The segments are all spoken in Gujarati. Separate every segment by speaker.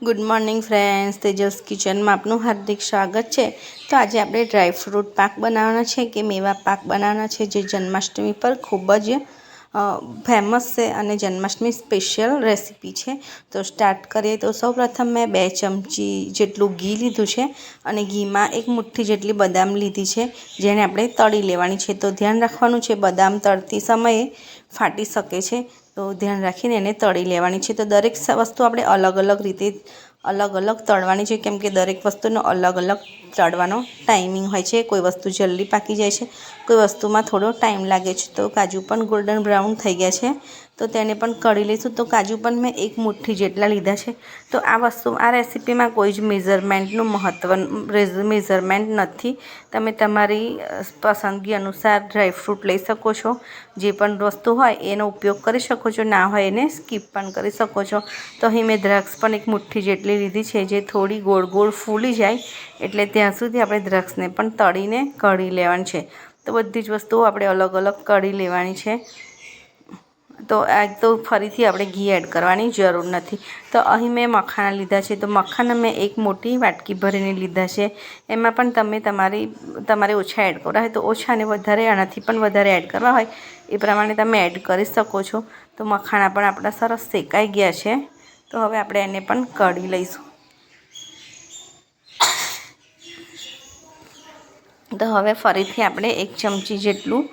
Speaker 1: ગુડ મોર્નિંગ ફ્રેન્ડ્સ, તેજસ કિચનમાં આપનું હાર્દિક સ્વાગત છે। તો આજે આપણે ડ્રાયફ્રૂટ પાક બનાવવાના છે કે મેવા પાક બનાવવાના છે, જે જન્માષ્ટમી પર ખૂબ જ ફેમસ છે અને જન્માષ્ટમી સ્પેશિયલ રેસીપી છે। તો સ્ટાર્ટ કરીએ તો સૌપ્રથમ મેં 2 ચમચી જેટલું ઘી લીધું છે અને ઘીમાં 1 મુઠ્ઠી જેટલી બદામ લીધી છે, જેને આપણે તળી લેવાની છે। તો ધ્યાન રાખવાનું છે, બદામ તળતી સમયે ફાટી શકે છે, તો ધ્યાન રાખીને એને તળી લેવાની છે। તો દરેક વસ્તુ આપણે અલગ અલગ રીતે અલગ અલગ તળવાની છે, કેમ કે દરેક વસ્તુનો અલગ અલગ તળવાનો ટાઈમિંગ હોય છે। કોઈ વસ્તુ જલ્દી પાકી જાય છે, કોઈ વસ્તુમાં થોડો ટાઈમ લાગે છે। તો કાજુ પણ ગોલ્ડન બ્રાઉન થઈ ગયા છે, તો તેને પણ કળી લઈશું। તો કાજુ પણ મેં 1 મુઠ્ઠી જેટલા લીધા છે। તો આ રેસીપીમાં કોઈ જ મેઝરમેન્ટ નથી, તમે તમારી પસંદગી અનુસાર ડ્રાયફ્રૂટ લઈ શકો છો। જે પણ વસ્તુ હોય એનો ઉપયોગ કરી શકો છો, ના હોય એને સ્કીપ પણ કરી શકો છો। તો અહીં મેં દ્રાક્ષ પણ 1 મુઠ્ઠી જેટલી લીધી છે, જે થોડી ગોળ ગોળ ફૂલી જાય એટલે ત્યાં સુધી આપણે દ્રાક્ષને પણ તળીને કળી લેવાની છે। તો બધી જ વસ્તુઓ આપણે અલગ અલગ કળી લેવાની છે। તો ફરીથી આપણે ઘી એડ કરવાની જરૂર નથી। તો અહીં મેં મખાના લીધા છે, તો મખાના મેં 1 મોટી વાટકી ભરીને લીધા છે। એમાં પણ તમારે ઓછા એડ કરવા હોય તો ઓછા, અને વધારે આનાથી પણ વધારે એડ કરવા હોય એ પ્રમાણે તમે એડ કરી શકો છો। તો મખાના પણ આપણા સરસ શેકાઈ ગયા છે, તો હવે આપણે એને પણ કળી લઈશું। તો હવે ફરીથી આપણે 1 ચમચી જેટલું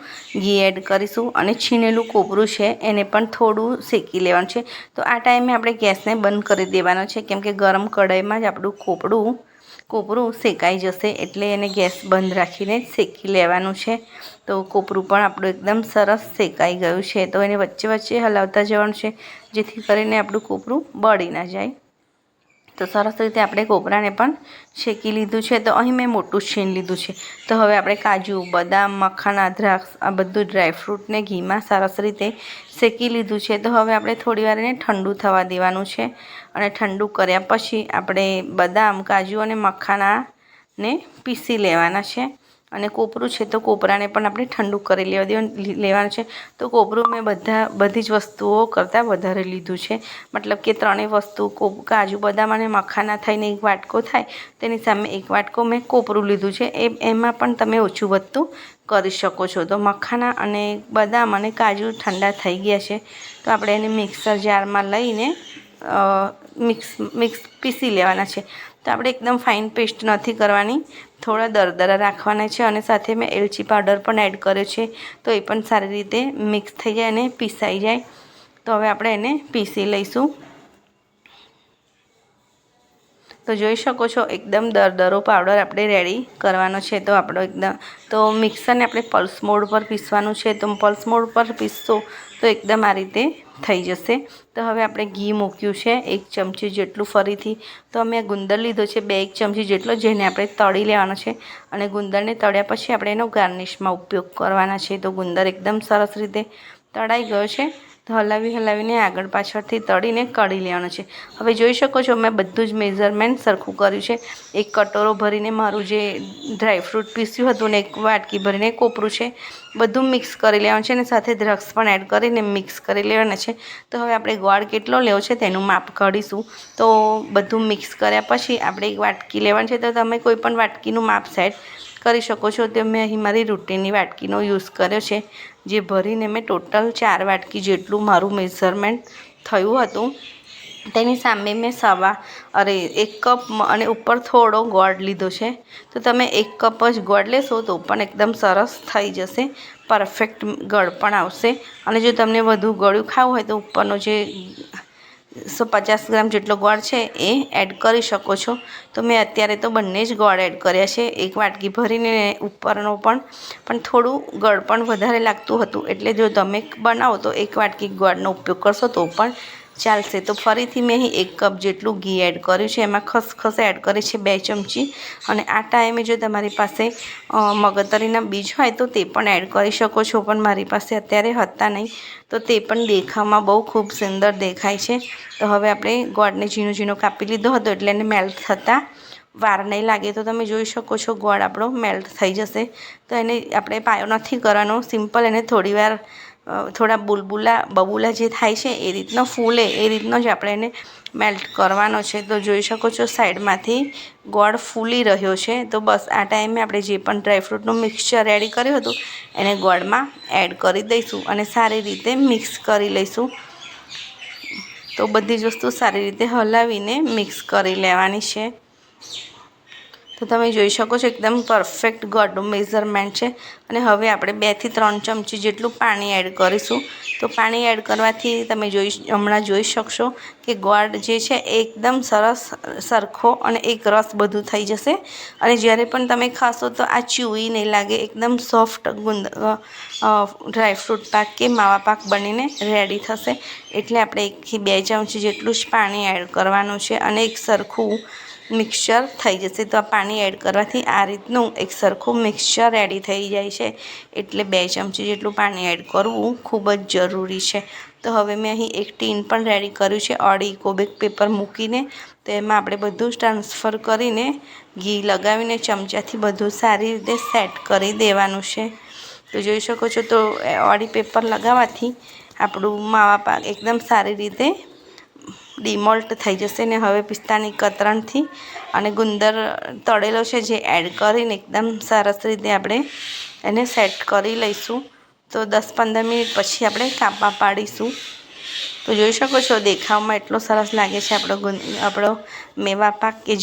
Speaker 1: ઘી એડ કરીશું અને છીણેલું કોપરું છે એને પણ થોડું શેકી લેવાનું છે। તો આ ટાઈમે આપણે ગેસને બંધ કરી દેવાનો છે, કેમ કે ગરમ કઢાઈમાં જ આપણું કોપરું શેકાઈ જશે, એટલે એને ગેસ બંધ રાખીને શેકી લેવાનું છે। તો કોપરું પણ આપણું એકદમ સરસ શેકાઈ ગયું છે, તો એને વચ્ચે વચ્ચે હલાવતા જવાનું છે, જેથી કરીને આપણું કોપરું બળી ના જાય। તો સરસ રીતે આપણે કોપરાને પણ શેકી લીધું છે। તો અહીં મેં મોટું છીણ લીધું છે। તો હવે આપણે કાજુ, બદામ, મખાના, દ્રાક્ષ આ બધું ડ્રાયફ્રૂટને ઘીમાં સરસ રીતે શેકી લીધું છે। તો હવે આપણે થોડી વાર એને ઠંડુ થવા દેવાનું છે, અને ઠંડુ કર્યા પછી આપણે બદામ, કાજુ અને મખાનાને પીસી લેવાના છે। અને કોપરું છે, તો કોપરાને પણ આપણે ઠંડુ કરી લેવાનું છે। તો કોપરું મેં બધી જ વસ્તુઓ કરતાં વધારે લીધું છે, મતલબ કે 3 વસ્તુ કાજુ, બદામ અને મખાના થઈને 1 વાટકો થાય, તેની સામે 1 વાટકો મેં કોપરું લીધું છે। એમાં પણ તમે ઓછું વધતું કરી શકો છો। તો મખાના અને બદામ અને કાજુ ઠંડા થઈ ગયા છે, તો આપણે એને મિક્સર જારમાં લઈને પીસી લેવાના છે। તો આપણે એકદમ ફાઇન પેસ્ટ નથી કરવાની, થોડા દરદરા રાખવાના છે, અને સાથે મેં એલચી પાવડર પણ એડ કર્યો છે, તો એ પણ સારી રીતે મિક્સ થઈ જાય અને પીસાઈ જાય। તો હવે આપણે એને પીસી લઈશું। તો જોઈ શકો છો એકદમ દરદરો પાવડર આપણે રેડી કરવાનો છે। તો મિક્સરને આપણે પલ્સ મોડ પર પીસવાનું છે, તો પલ્સ મોડ પર પીસશો તો એકદમ આ રીતે થઈ જશે। તો હવે આપણે ઘી મૂક્યું છે 1 ચમચી જેટલું, ફરીથી તો અમે ગુંદર લીધો છે 1 ચમચી જેટલો, જેને આપણે તળી લેવાનો છે, અને ગુંદરને તળ્યા પછી આપણે એનો ગાર્નિશમાં ઉપયોગ કરવાના છે। તો ગુંદર એકદમ સરસ રીતે તળાઈ ગયો છે, તો હલાવીને આગળ પાછળથી તળીને કળી લેવાનો છે। હવે જોઈ શકો છો મેં બધું જ મેઝરમેન્ટ સરખું કર્યું છે। 1 કટોરો ભરીને મારું જે ડ્રાયફ્રૂટ પીસ્યું હતું ને 1 વાટકી ભરીને કોપરું છે, બધું મિક્સ કરી લેવાનું છે, અને સાથે દ્રાક્ષ પણ એડ કરીને મિક્સ કરી લેવાના છે। તો હવે આપણે ગોળ કેટલો લેવો છે તેનું માપ કાઢીશું। તો બધું મિક્સ કર્યા પછી આપણે 1 વાટકી લેવાની છે, તો તમે કોઈ પણ વાટકીનું માપ સેટ કરી શકો છો। તો મેં અહીં મારી રૂટીનની વાટકીનો યુઝ કર્યો છે, જે ભરીને મેં ટોટલ 4 વાટકી જેટલું મારું મેઝરમેન્ટ થયું હતું। તેની સામે મેં 1 કપ અને ઉપર થોડો ગોળ લીધો છે। તો તમે 1 કપ જ ગોળ લેશો તો પણ એકદમ સરસ થઈ જશે, પરફેક્ટ ગળપણ આવશે। અને જો તમને વધુ ગળ્યું ખાવું હોય તો ઉપરનો જે 150 ગ્રામ જેટલો ગોળ છે એ એડ કરી શકો છો। તો મેં અત્યારે તો બંને જ ગોળ એડ કર્યા છે, 1 વાટકી ભરીને ઉપરનો પણ થોડું ગળપણ વધારે લાગતું હતું, એટલે જો તમે બનાવો તો 1 વાટકી ગોળનો ઉપયોગ કરશો તો પણ ચાલશે। તો ફરીથી મેં અહીં 1 કપ જેટલું ઘી એડ કર્યું છે, એમાં ખસખસ એડ કરી છે 2 ચમચી, અને આ ટાઈમે જો તમારી પાસે મગજતરીના બીજ હોય તો તે પણ એડ કરી શકો છો, પણ મારી પાસે અત્યારે હતા નહીં, તો તે પણ દેખાવમાં બહુ ખૂબ સુંદર દેખાય છે। તો હવે આપણે ગોળને ઝીણો ઝીણો કાપી લીધો હતો, એટલે એને મેલ્ટ થતાં વાર નહીં લાગે। તો તમે જોઈ શકો છો ગોળ આપણો મેલ્ટ થઈ જશે। તો એને આપણે પાયો નથી કરવાનો, સિમ્પલ એને થોડી વાર થોડા બબુલા જે થાય છે એ રીતનો ફૂલે એ રીતનો જ આપણે એને મેલ્ટ કરવાનો છે. તો જોઈ શકો છો સાઈડમાંથી ગોળ ફૂલી રહ્યો છે. તો બસ આ ટાઈમે આપણે જે પણ ડ્રાયફ્રૂટનું મિક્સચર રેડી કર્યું હતું એને ગોળમાં એડ કરી દઈશું અને સારી રીતે મિક્સ કરી લઈશું. તો બધી જ વસ્તુ સારી રીતે હલાવીને મિક્સ કરી લેવાની છે. તો તમે જોઈ શકો છો એકદમ પરફેક્ટ ગોળનું મેઝરમેન્ટ છે. અને હવે આપણે 2 થી 3 ચમચી જેટલું પાણી એડ કરીશું. તો પાણી એડ કરવાથી તમે હમણાં જોઈ શકશો કે ગોળ જે છે એકદમ સરખો અને એક રસ બધું થઈ જશે. અને જ્યારે પણ તમે ખાશો તો આ ચીવી નહીં લાગે, એકદમ સોફ્ટ ડ્રાયફ્રૂટ પાક કે માવા પાક બનીને રેડી થશે. એટલે આપણે 1 થી 2 ચમચી જેટલું જ પાણી એડ કરવાનું છે અને એક સરખું મિક્સચર થઈ જશે. તો આ પાણી એડ કરવાથી આ રીતનું એક સરખું મિક્સચર રેડી થઈ જાય છે. એટલે 2 ચમચી જેટલું પાણી એડ કરવું ખૂબ જ જરૂરી છે. તો હવે મેં અહીં એક ટીન પણ રેડી કર્યું છે અડી ઇકોબેક પેપર મૂકીને. તો એમાં આપણે બધું જ ટ્રાન્સફર કરીને ઘી લગાવીને ચમચાથી બધું સારી રીતે સેટ કરી દેવાનું છે. તો જોઈ શકો છો તો અડી પેપર લગાવવાથી આપણું માવા પાક એકદમ સારી રીતે ડિમોલ્ટ થઈ જશે. ને હવે પિસ્તાની કતરણથી અને ગુંદર તળેલો છે જે એડ કરીને એકદમ સરસ રીતે આપણે એને સેટ કરી લઈશું. તો 10-15 મિનિટ પછી આપણે કાપા પાડીશું. તો જોઈ શકો છો દેખાવમાં એટલો સરસ લાગે છે આપણો મેવા પાક કે